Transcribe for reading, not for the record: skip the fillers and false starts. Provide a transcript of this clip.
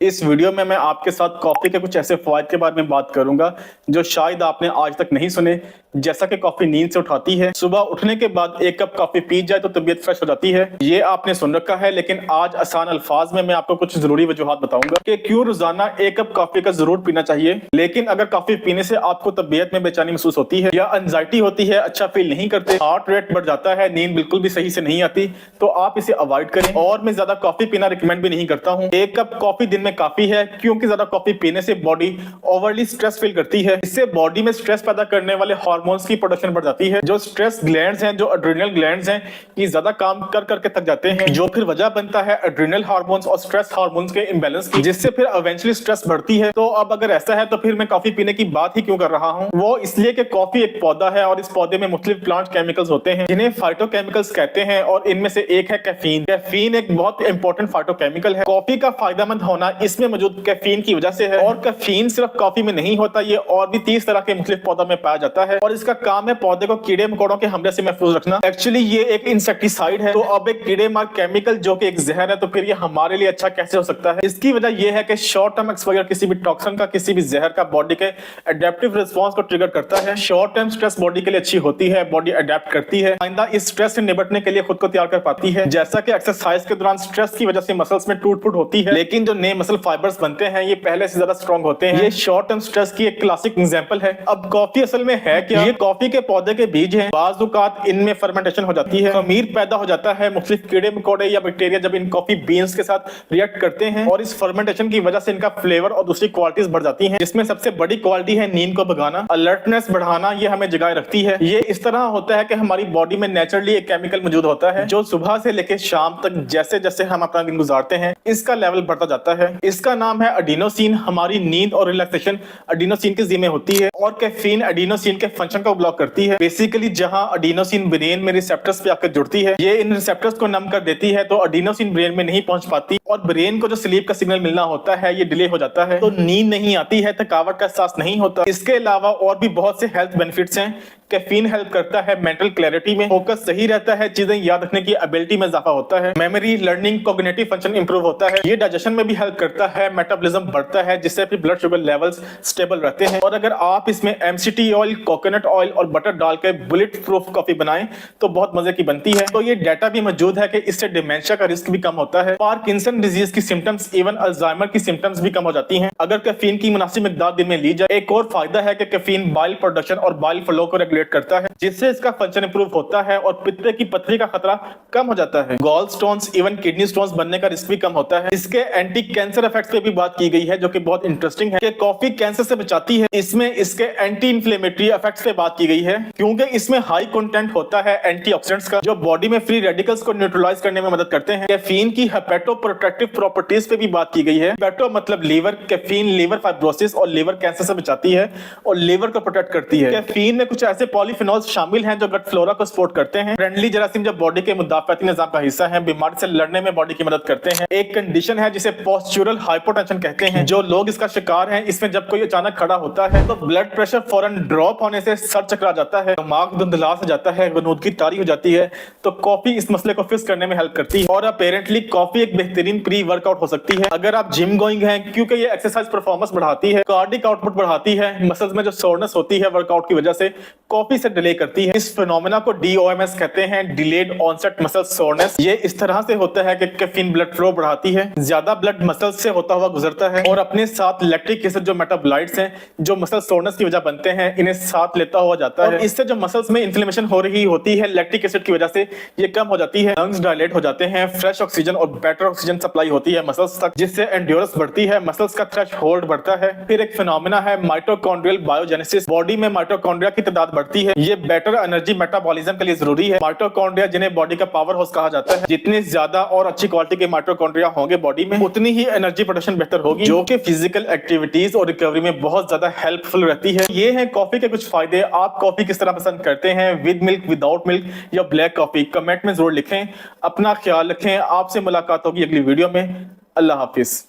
इस वीडियो में मैं आपके साथ कॉफी के कुछ ऐसे फायदे के बारे में बात करूंगा जो शायद आपने आज तक नहीं सुने। जैसा कि कॉफी नींद से उठाती है, सुबह उठने के बाद एक कप कॉफी पी जाए तो तबीयत फ्रेश हो जाती है, ये आपने सुन रखा है। लेकिन आज आसान अल्फाज में मैं आपको कुछ जरूरी वजूहात बताऊंगा कि क्यों रोजाना एक कप कॉफी का जरूर पीना चाहिए। लेकिन अगर कॉफी पीने से आपको तबीयत में बेचैनी महसूस होती है या एंजाइटी होती है, अच्छा फील नहीं करते, हार्ट रेट बढ़ जाता है, नींद बिल्कुल भी सही से नहीं आती, तो आप इसे अवॉइड करें। और मैं ज्यादा कॉफी पीना रिकमेंड भी नहीं करता हूँ। एक कप कॉफी दिन में काफी है, क्योंकि ज्यादा कॉफी पीने से बॉडी ओवरली स्ट्रेस फील करती है। इससे बॉडी में स्ट्रेस पैदा करने वाले हार्मोन्स की प्रोडक्शन बढ़ जाती है। जो स्ट्रेस ग्लैंड्स हैं, जो एड्रिनल ग्लैंड्स हैं, ये ज्यादा काम कर करके थक जाते हैं, जो फिर वजह बनता है एड्रिनल हार्मोन्स और स्ट्रेस हार्मोन्स के इम्बैलेंस की, जिससे फिर इवेंचुअली स्ट्रेस बढ़ती है। तो अब अगर ऐसा है तो फिर मैं कॉफी पीने की बात ही क्यों कर रहा हूँ? वो इसलिए कि कॉफी एक पौधा है और इस पौधे में मुख्तलिफ प्लांट केमिकल्स होते हैं जिन्हें फाइटोकेमिकल्स कहते हैं, और इनमें से एक है कैफीन। कैफीन एक बहुत इंपॉर्टेंट फाइटोकेमिकल है। कॉफी का फायदेमंद होना इसमें मौजूद कैफीन की वजह से है। और कैफीन सिर्फ कॉफी में नहीं होता, ये और भी 30 तरह के मुख्तलिफ पौधों में पाया जाता है, और इसका काम है पौधे को कीड़े मकोड़ों के हमले से महफूज रखना। एक्चुअली ये एक इंसेक्टिसाइड है। तो अब एक कीड़े मार केमिकल जो कि एक जहर है, तो फिर ये हमारे लिए अच्छा कैसे हो सकता है? इसकी वजह यह है कि शॉर्ट टर्म एक्सपोजर किसी भी टॉक्सिन का, किसी भी जहर का बॉडी के एडेप्टिव रिस्पॉन्स को ट्रिगर करता है। शॉर्ट टर्म स्ट्रेस बॉडी के लिए अच्छी होती है, बॉडी अडेप्ट करती है, आइंदा इस स्ट्रेस से निपटने के लिए खुद को तैयार कर पाती है। जैसा कि एक्सरसाइज के दौरान स्ट्रेस की वजह से मसल्स में टूट फूट होती है, लेकिन जो नए मसल फाइबर्स बनते हैं ये पहले से ज्यादा स्ट्रॉन्ग होते हैं। ये शॉर्ट टर्म स्ट्रेस की एक क्लासिक एग्जांपल है। अब कॉफी असल में है क्या? ये कॉफी के पौधे के बीज हैं। बाज़ इनमें फर्मेंटेशन हो जाती है, खमीर पैदा हो जाता है। मुख्तलिफ कीड़े मकोड़े या बैक्टीरिया जब इन कॉफी बीन्स के साथ रिएक्ट करते हैं, और इस फर्मेंटेशन की वजह से इनका फ्लेवर और दूसरी क्वालिटीज बढ़ जाती हैं, जिसमें सबसे बड़ी क्वालिटी है नींद को भगाना, अलर्टनेस बढ़ाना। ये हमें जगाए रखती है। ये इस तरह होता है कि हमारी बॉडी में नेचुरली एक केमिकल मौजूद होता है जो सुबह से लेकर शाम तक जैसे जैसे हम अपना दिन गुजारते हैं इसका लेवल बढ़ता जाता है। इसका नाम है एडिनोसिन। हमारी नींद और रिलैक्सेशन एडिनोसिन के जिम्मे होती है, और कैफीन एडिनोसिन के फंक्शन को ब्लॉक करती है। बेसिकली जहां एडिनोसिन ब्रेन में रिसेप्टर्स पे आकर जुड़ती है, ये इन रिसेप्टर्स को नम कर देती है, तो एडिनोसिन ब्रेन में नहीं पहुंच पाती, और ब्रेन को जो स्लीप का सिग्नल मिलना होता है ये डिले हो जाता है, तो नींद नहीं आती है, थकावट का एहसास नहीं होता। इसके अलावा और भी बहुत से हेल्थ बेनिफिट्स हैं। कैफीन हेल्प करता है मेंटल क्लैरिटी में, फोकस सही रहता है, चीजें याद रखने की एबिलिटी में इजाफा होता है, memory, learning, cognitive function improve होता है। ये डाइजेशन में भी हेल्प करता है, मेटाबॉलिज्म बढ़ता है, जिससे फिर ब्लड शुगर लेवल्स स्टेबल रहते हैं। और अगर आप इसमें एमसीटी ऑयल, कोकोनट ऑयल और बटर डाल के बुलेट प्रूफ कॉफी बनाएं तो बहुत मजे की बनती है। तो ये डाटा भी मौजूद है कि इससे डिमेंशिया का रिस्क भी कम होता है, पार्किंसन डिजीज की सिम्टम्स, इवन अल्जाइमर की सिम्टम्स भी कम हो जाती हैं अगर कैफीन की मुनासिब मिकदार दिन में ली जाए। एक और फायदा है कि कैफीन बाइल प्रोडक्शन और बाइल फ्लो को रेगुलेट करता है, जिससे इसका फंक्शन इंप्रूव होता है और पित्त की पथरी का खतरा कम हो जाता है। Gall stones, even kidney stones बनने का रिस्क भी कम होता है। इसके एंटी कैंसर इफेक्ट्स पे भी बात की गई है, जो कि बहुत इंटरेस्टिंग है कि कॉफी कैंसर से बचाती है। इसमें इसके एंटी इंफ्लेमेटरी इफेक्ट्स पे बात की गई है, क्योंकि इसमें हाई कंटेंट होता है एंटीऑक्सीडेंट्स का, जो बॉडी में फ्री रेडिकल्स को न्यूट्रलाइज करने में मदद करते हैं। कैफीन की हेपेटोप्रोटेक्टिव प्रॉपर्टीज पे भी बात की गई है। हेपेटो मतलब लीवर। कैफीन लीवर फाइब्रोसिस और लीवर कैंसर से बचाती है और लीवर को प्रोटेक्ट करती है। कैफीन में कुछ ऐसे पॉलीफिनॉल्स शामिल हैं जो गट फ्लोरा को सपोर्ट करते हैं। फ्रेंडली जरासीम जो बॉडी के मुदाफाती निजाम का हिस्सा है, बीमारी से लड़ने में बॉडी की मदद करते हैं। एक कंडीशन है जिसे पोस्चुरल हाइपोटेंशन कहते हैं। जो लोग इसका शिकार हैं, इसमें जब कोई अचानक खड़ा होता है तो ब्लड प्रेशर फौरन ड्रॉप होने से सर चकरा जाता है, दिमाग धुंधला सा जाता है, गनूदगी तारी हो जाती है, तो कॉफी इस मसले को फिक्स करने में हेल्प करती है। और अपेरेंटली कॉफी एक बेहतरीन प्री वर्कआउट हो सकती है अगर आप जिम गोइंग हैं, क्योंकि ये एक्सरसाइज परफॉर्मेंस बढ़ाती है, कार्डिक आउटपुट बढ़ाती है, मसल्स में जो सोरनेस होती है वर्कआउट की वजह से कॉफी से डिले करती है। इस फिनोमेना को DOMS कहते हैं, डिलेड ऑनसेट मसल सोरनेस। ये इस तरह से होता है कि कैफीन ब्लड फ्लो बढ़ाती है, ज्यादा ब्लड मसल्स से होता हुआ गुजरता है, और अपने साथ लैक्टिक एसिड जो मेटाबोलाइट्स हैं, जो मसल सोरनेस की वजह बनते हैं, इन्हें साथ लेता हुआ जाता है। इससे जो मसल्स में इन्फ्लेमेशन हो रही होती है लैक्टिक एसिड की वजह से, ये कम हो जाती है, लंग्स डायलेट हो जाते हैं, फ्रेश ऑक्सीजन और बेटर ऑक्सीजन सप्लाई होती है मसल्स तक, जिससे एंड्योरेंस बढ़ती है, मसल्स का थ्रेशोल्ड बढ़ता है। फिर एक फिनोमेना है माइटोकॉन्ड्रियल बायोजेनेसिस। बॉडी में माइटोकॉन्ड्रिया की तादाद बढ़ती है, ये बेटर एनर्जी मेटाबॉलिज्म के लिए जरूरी है। माइटोकॉन्ड्रिया जिन्हें बॉडी का पावर हाउस कहा जाता है, जितने ज्यादा और अच्छी क्वालिटी के माइटोकॉन्ड्रिया होंगे बॉडी में, उतनी ही एनर्जी प्रोडक्शन बेहतर होगी, जो कि फिजिकल एक्टिविटीज और रिकवरी में बहुत ज्यादा हेल्पफुल रहती है। ये है कॉफी के कुछ फायदे। आप कॉफी किस तरह पसंद करते हैं, विद मिल्क, विदाउट मिल्क या ब्लैक कॉफी? कमेंट में जरूर लिखें। अपना ख्याल रखें। आपसे मुलाकात होगी अगली वीडियो में। अल्लाह हाफिज।